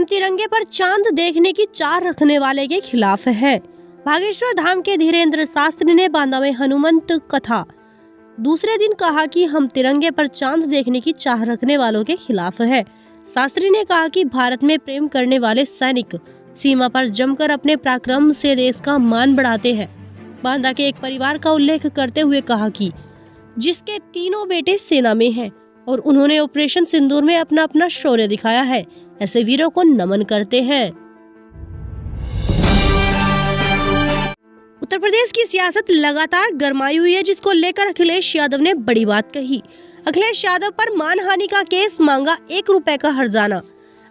हम तिरंगे पर चांद देखने की चाह रखने वाले के खिलाफ हैं। भागेश्वर धाम के धीरेन्द्र शास्त्री ने बांदा में हनुमंत कथा दूसरे दिन कहा कि हम तिरंगे पर चांद देखने की चाह रखने वालों के खिलाफ हैं। शास्त्री ने कहा कि भारत में प्रेम करने वाले सैनिक सीमा पर जमकर अपने पराक्रम से देश का मान बढ़ाते हैं। बांदा के एक परिवार का उल्लेख करते हुए कहा कि जिसके तीनों बेटे सेना में हैं और उन्होंने ऑपरेशन सिंदूर में अपना अपना शौर्य दिखाया है, ऐसे वीरों को नमन करते हैं। उत्तर प्रदेश की सियासत लगातार गरमाई हुई है, जिसको लेकर अखिलेश यादव ने बड़ी बात कही। अखिलेश यादव पर मानहानि का केस, मांगा 1 रुपए का हर्जाना।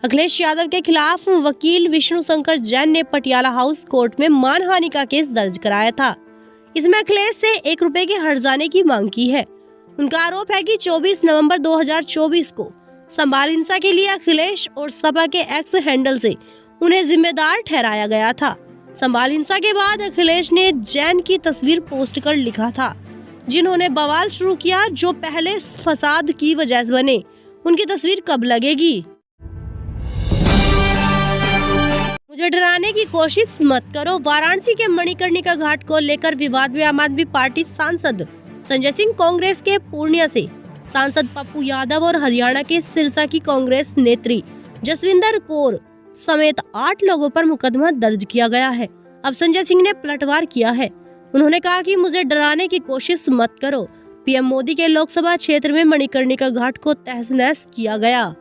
अखिलेश यादव के खिलाफ वकील विष्णु शंकर जैन ने पटियाला हाउस कोर्ट में मानहानि का केस दर्ज कराया था। इसमें अखिलेश से 1 रुपए के हर्जाने की मांग की है। उनका आरोप है कि 24 नवंबर 2024 को संभाल हिंसा के लिए अखिलेश और सपा के एक्स हैंडल से उन्हें जिम्मेदार ठहराया गया था। संभाल हिंसा के बाद अखिलेश ने जैन की तस्वीर पोस्ट कर लिखा था, जिन्होंने बवाल शुरू किया, जो पहले फसाद की वजह से बने, उनकी तस्वीर कब लगेगी? मुझे डराने की कोशिश मत करो। वाराणसी के मणिकर्णिका घाट को लेकर विवाद में आम आदमी पार्टी सांसद संजय सिंह, कांग्रेस के पूर्णिया से सांसद पप्पू यादव और हरियाणा के सिरसा की कांग्रेस नेत्री जसविंदर कौर समेत 8 लोगों पर मुकदमा दर्ज किया गया है। अब संजय सिंह ने पलटवार किया है। उन्होंने कहा कि मुझे डराने की कोशिश मत करो। पीएम मोदी के लोकसभा क्षेत्र में मणिकर्णिका घाट को तहस नहस किया गया।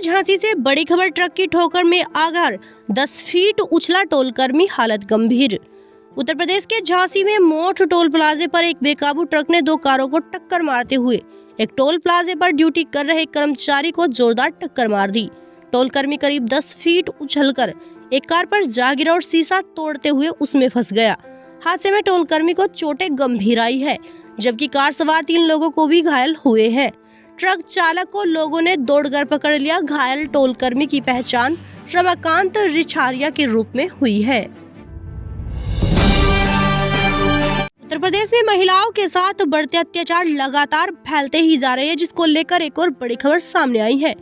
झांसी से बड़ी खबर, ट्रक की ठोकर में आघात, 10 फीट उछला टोलकर्मी, हालत गंभीर। उत्तर प्रदेश के झांसी में मोठ टोल प्लाजे पर एक बेकाबू ट्रक ने 2 कारों को टक्कर मारते हुए एक टोल प्लाजे पर ड्यूटी कर रहे कर्मचारी को जोरदार टक्कर मार दी। टोलकर्मी करीब 10 फीट उछलकर एक कार पर जा गिरा और शीशा तोड़ते हुए उसमें फंस गया। हादसे में टोलकर्मी को चोटें गंभीर आई है, जबकि कार सवार 3 लोगों को भी घायल हुए हैं। ट्रक चालक को लोगों ने दौड़कर पकड़ लिया। घायल टोलकर्मी की पहचान रमाकांत रिछारिया के रूप में हुई है। उत्तर प्रदेश में महिलाओं के साथ बढ़ते अत्याचार लगातार फैलते ही जा रहे हैं, जिसको लेकर एक और बड़ी खबर सामने आई है।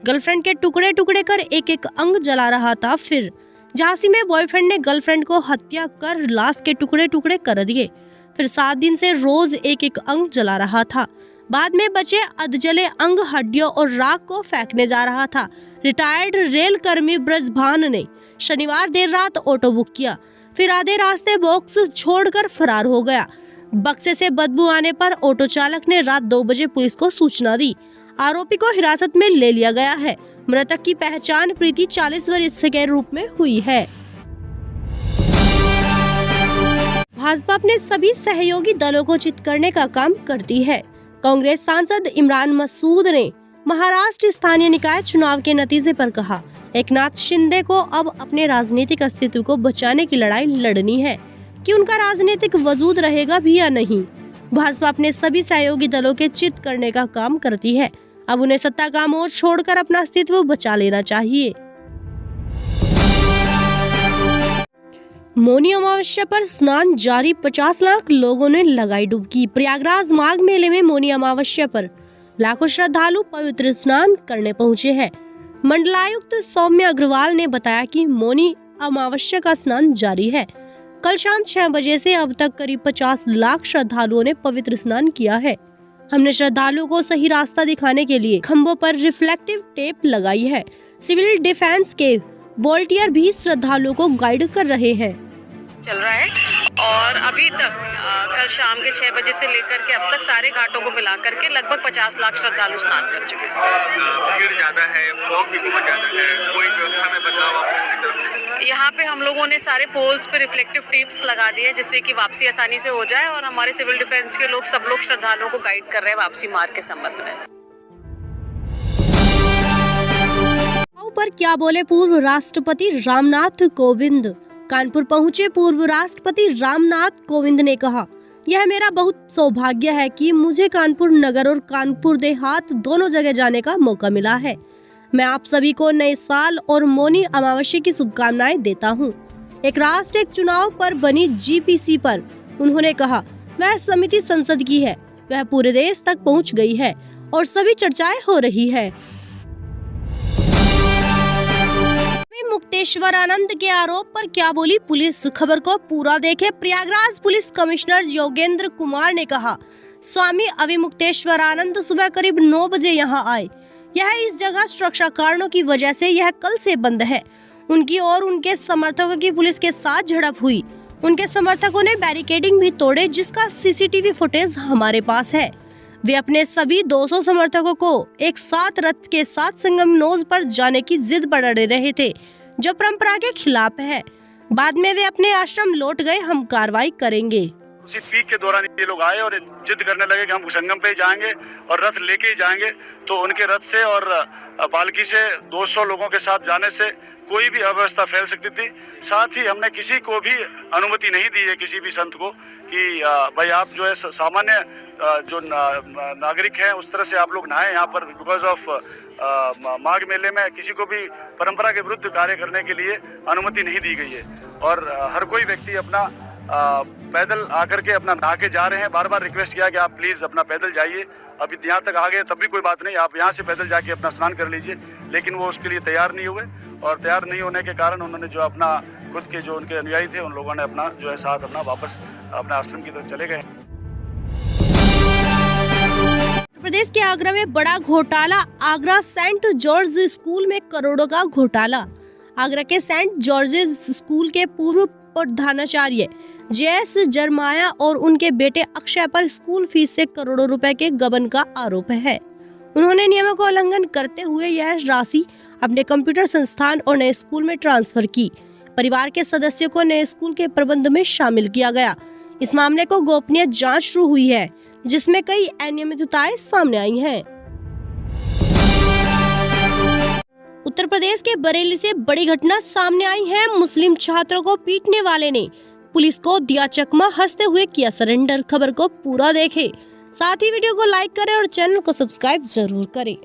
गर्लफ्रेंड के टुकड़े टुकड़े कर एक अंग जला रहा था। फिर झांसी में बॉयफ्रेंड ने गर्लफ्रेंड को हत्या कर लाश के टुकड़े टुकड़े कर दिए। फिर 7 दिन से रोज एक अंग जला रहा था। बाद में बचे अधजले अंग, हड्डियों और राख को फेंकने जा रहा था। रिटायर्ड रेल कर्मी ब्रजभान ने शनिवार देर रात ऑटो बुक किया, फिर आधे रास्ते बॉक्स छोड़कर फरार हो गया। बक्से से बदबू आने पर ऑटो चालक ने रात 2 बजे पुलिस को सूचना दी। आरोपी को हिरासत में ले लिया गया है। मृतक की पहचान प्रीति 40 वर्ष के रूप में हुई है। भाजपा अपने सभी सहयोगी दलों को चित करने का काम करती है। कांग्रेस सांसद इमरान मसूद ने महाराष्ट्र स्थानीय निकाय चुनाव के नतीजे पर कहा, एकनाथ शिंदे को अब अपने राजनीतिक अस्तित्व को बचाने की लड़ाई लड़नी है कि उनका राजनीतिक वजूद रहेगा भी या नहीं। भाजपा अपने सभी सहयोगी दलों के चित करने का काम करती है। अब उन्हें सत्ता का मोह छोड़कर अपना अस्तित्व बचा लेना चाहिए। मौनी अमावस्या पर स्नान जारी, 50 लाख लोगों ने लगाई डुबकी। प्रयागराज माघ मेले में मौनी अमावस्या पर लाखों श्रद्धालु पवित्र स्नान करने पहुंचे हैं। मंडलायुक्त सौम्य अग्रवाल ने बताया कि मौनी अमावस्या का स्नान जारी है। कल शाम 6 बजे से अब तक करीब 50 लाख श्रद्धालुओं ने पवित्र स्नान किया है। हमने श्रद्धालुओं को सही रास्ता दिखाने के लिए खंभों पर रिफ्लेक्टिव टेप लगाई है। सिविल डिफेंस के वॉलंटियर भी श्रद्धालुओं को गाइड कर रहे हैं। चल रहा है और अभी तक कल शाम के 6 बजे से लेकर के अब तक सारे घाटों को मिलाकर के लगभग 50 लाख श्रद्धालु स्नान कर चुके हैं। भीड़ ज्यादा है, फॉग भी बहुत ज्यादा है, कोई व्यवस्था में बदलाव आपकी तरफ से? यहाँ पे हम लोगों ने सारे पोल्स पे रिफ्लेक्टिव टेप्स लगा दिए, जिससे कि वापसी आसानी से हो जाए, और हमारे सिविल डिफेंस के लोग सब लोग श्रद्धालुओं को गाइड कर रहे हैं वापसी मार्ग के संबंध में। पर क्या बोले पूर्व राष्ट्रपति रामनाथ कोविंद। कानपुर पहुंचे पूर्व राष्ट्रपति रामनाथ कोविंद ने कहा, यह मेरा बहुत सौभाग्य है कि मुझे कानपुर नगर और कानपुर देहात दोनों जगह जाने का मौका मिला है। मैं आप सभी को नए साल और मौनी अमावस्या की शुभकामनाएं देता हूं। एक राष्ट्र एक चुनाव पर बनी जीपीसी पर उन्होंने कहा, वह समिति संसद की है, वह पूरे देश तक पहुंच गई है और सभी चर्चाएं हो रही है। मुक्तेश्वरानंद के आरोप पर क्या बोली पुलिस, खबर को पूरा देखें। प्रयागराज पुलिस कमिश्नर योगेंद्र कुमार ने कहा, स्वामी अविमुक्तेश्वरानंद सुबह करीब 9 बजे यहां आए। यह इस जगह सुरक्षा कारणों की वजह से यह कल से बंद है। उनकी और उनके समर्थकों की पुलिस के साथ झड़प हुई। उनके समर्थकों ने बैरिकेडिंग भी तोड़े, जिसका सीसीटीवी फुटेज हमारे पास है। वे अपने सभी 200 समर्थकों को एक साथ रथ के साथ संगमनोज पर जाने की जिद पर अड़े रहे थे, जो परंपरा के खिलाफ है। बाद में वे अपने आश्रम लौट गए। हम कार्रवाई करेंगे। उसी पीक के दौरान ये लोग आए और जिद करने लगे कि हम संगम पे ही जाएंगे और रथ लेके ही जाएंगे। तो उनके रथ से और पालकी से 200 लोगों के साथ जाने से कोई भी अव्यवस्था फैल सकती थी। साथ ही हमने किसी को भी अनुमति नहीं दी है, किसी भी संत को, कि भाई आप जो है सामान्य जो नागरिक हैं उस तरह से आप लोग नहाए यहाँ पर। बिकॉज ऑफ माघ मेले में किसी को भी परंपरा के विरुद्ध कार्य करने के लिए अनुमति नहीं दी गई है और हर कोई व्यक्ति अपना पैदल आकर के अपना नहा के जा रहे हैं। बार बार रिक्वेस्ट किया कि आप प्लीज अपना पैदल जाइए। अभी यहाँ तक आ गए तब भी कोई बात नहीं, आप यहाँ से पैदल जाके अपना स्नान कर लीजिए, लेकिन वो उसके लिए तैयार नहीं हुए और तैयार नहीं होने के कारण उन्होंने जो अपना खुद के जो उनके अनुयायी थे उन लोगों ने अपना जो है साथ अपना वापस अपने आश्रम की तरफ चले गए। प्रदेश के आगरा में बड़ा घोटाला। आगरा सेंट जॉर्ज स्कूल में करोड़ों का घोटाला। आगरा के सेंट जॉर्जेस स्कूल के पूर्व प्रधानाचार्य जेएस जरमाया और उनके बेटे अक्षय पर स्कूल फीस से करोड़ों रुपए के गबन का आरोप है। उन्होंने नियमों का उल्लंघन करते हुए यह राशि अपने कंप्यूटर संस्थान और नए स्कूल में ट्रांसफर की। परिवार के सदस्यों को नए स्कूल के प्रबंध में शामिल किया गया। इस मामले को गोपनीय जांच शुरू हुई है, जिसमें कई अनियमितताएं सामने आई हैं। उत्तर प्रदेश के बरेली से बड़ी घटना सामने आई है। मुस्लिम छात्रों को पीटने वाले ने पुलिस को दिया चकमा, हंसते हुए किया सरेंडर। खबर को पूरा देखें, साथ ही वीडियो को लाइक करें और चैनल को सब्सक्राइब जरूर करें।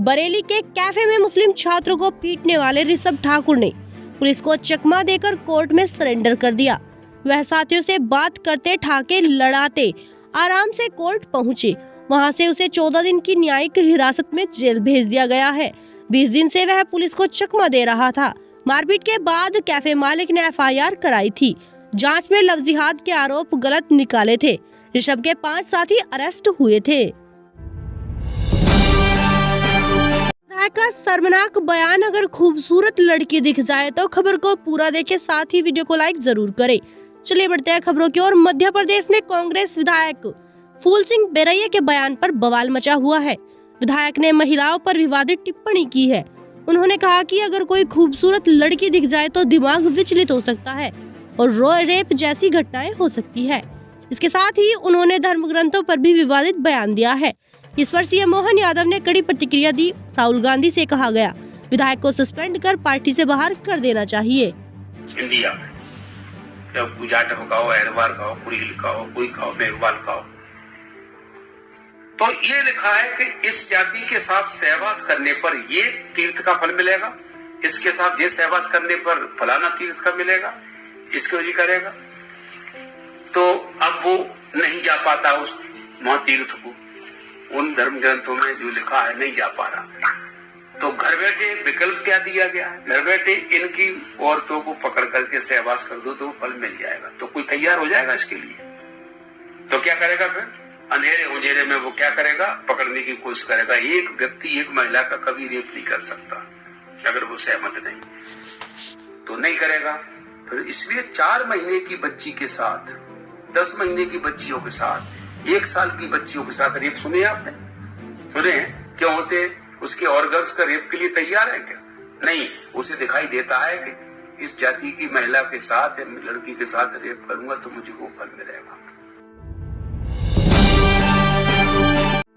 बरेली के कैफे में मुस्लिम छात्रों को पीटने वाले ऋषभ ठाकुर ने पुलिस को चकमा देकर कोर्ट में सरेंडर कर दिया। वह साथियों से बात करते, ठाके लड़ाते आराम से कोर्ट पहुंचे। वहां से उसे 14 दिन की न्यायिक हिरासत में जेल भेज दिया गया है। 20 दिन से वह पुलिस को चकमा दे रहा था। मारपीट के बाद कैफे मालिक ने FIR कराई थी। जांच में लव जिहाद के आरोप गलत निकाले थे। ऋषभ के 5 साथी अरेस्ट हुए थे। का शर्मनाक बयान, अगर खूबसूरत लड़की दिख जाए तो खबर को पूरा देखें, साथ ही वीडियो को लाइक जरूर करें। चलिए बढ़ते हैं खबरों की ओर। मध्य प्रदेश में कांग्रेस विधायक फूल सिंह बेरैया के बयान पर बवाल मचा हुआ है। विधायक ने महिलाओं पर विवादित टिप्पणी की है। उन्होंने कहा कि अगर कोई खूबसूरत लड़की दिख जाए तो दिमाग विचलित हो सकता है और रेप जैसी घटनाएं हो सकती है। इसके साथ ही उन्होंने धर्म ग्रंथों पर भी विवादित बयान दिया है। इस पर सीएम मोहन यादव ने कड़ी प्रतिक्रिया दी। राहुल गांधी से कहा गया, विधायक को सस्पेंड कर पार्टी से बाहर कर देना चाहिए। इंडिया में जब पूजा टपकाओ, अहरबार खाओ, कुड़ील खाओ, कोई खाओ, मेघवाल खाओ, तो ये लिखा है कि इस जाति के साथ सहवास करने पर ये तीर्थ का फल मिलेगा, इसके साथ ये सहवास करने पर फलाना तीर्थ का मिलेगा, इसको भी करेगा। तो अब वो नहीं जा पाता उस महातीर्थ को, उन धर्म ग्रंथों में जो लिखा है नहीं जा पा रहा। तो घर बैठे विकल्प क्या दिया गया है, घर बैठे इनकी औरतों को पकड़ करके सहवास कर दो तो फल मिल जाएगा। तो कोई तैयार हो जाएगा इसके लिए? तो क्या करेगा फिर? अंधेरे उजेरे में वो क्या करेगा? पकड़ने की कोशिश करेगा। एक व्यक्ति एक महिला का कभी रेप नहीं कर सकता अगर वो सहमत नहीं, तो नहीं करेगा। फिर इसलिए 4 महीने की बच्ची के साथ, 10 महीने की बच्चियों के साथ, 1 साल की बच्चियों के साथ रेप सुने आपने? सुने? क्यों होते? उसके ऑर्गन्स का रेप के लिए तैयार है क्या? नहीं, उसे दिखाई देता है कि इस जाति की महिला के साथ, लड़की के साथ रेप करूंगा तो मुझे वो फल मिलेगा।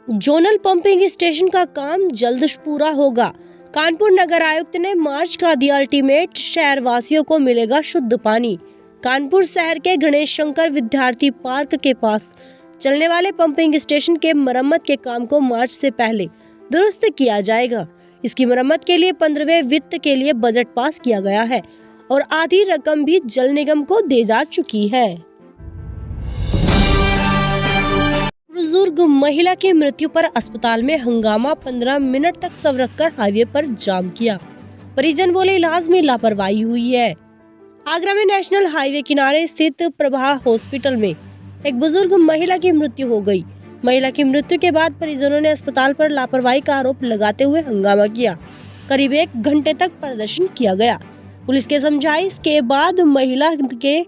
जोनल पंपिंग स्टेशन का काम जल्द पूरा होगा। कानपुर नगर आयुक्त ने मार्च का दिया अल्टीमेट, शहरवासियों को मिलेगा शुद्ध पानी। कानपुर शहर के गणेश शंकर विद्यार्थी पार्क के पास चलने वाले पंपिंग स्टेशन के मरम्मत के काम को मार्च से पहले दुरुस्त किया जाएगा। इसकी मरम्मत के लिए 15वें वित्त के लिए बजट पास किया गया है और आधी रकम भी जल निगम को दे जा चुकी है। बुजुर्ग महिला की मृत्यु पर अस्पताल में हंगामा, 15 मिनट तक शव रखकर हाईवे पर जाम किया। परिजन बोले इलाज में लापरवाही हुई है। आगरा में नेशनल हाईवे किनारे स्थित प्रभा हॉस्पिटल में एक बुजुर्ग महिला की मृत्यु हो गई। महिला की मृत्यु के बाद परिजनों ने अस्पताल पर लापरवाही का आरोप लगाते हुए हंगामा किया। करीब 1 घंटे तक प्रदर्शन किया गया। पुलिस के समझाइश के बाद महिला के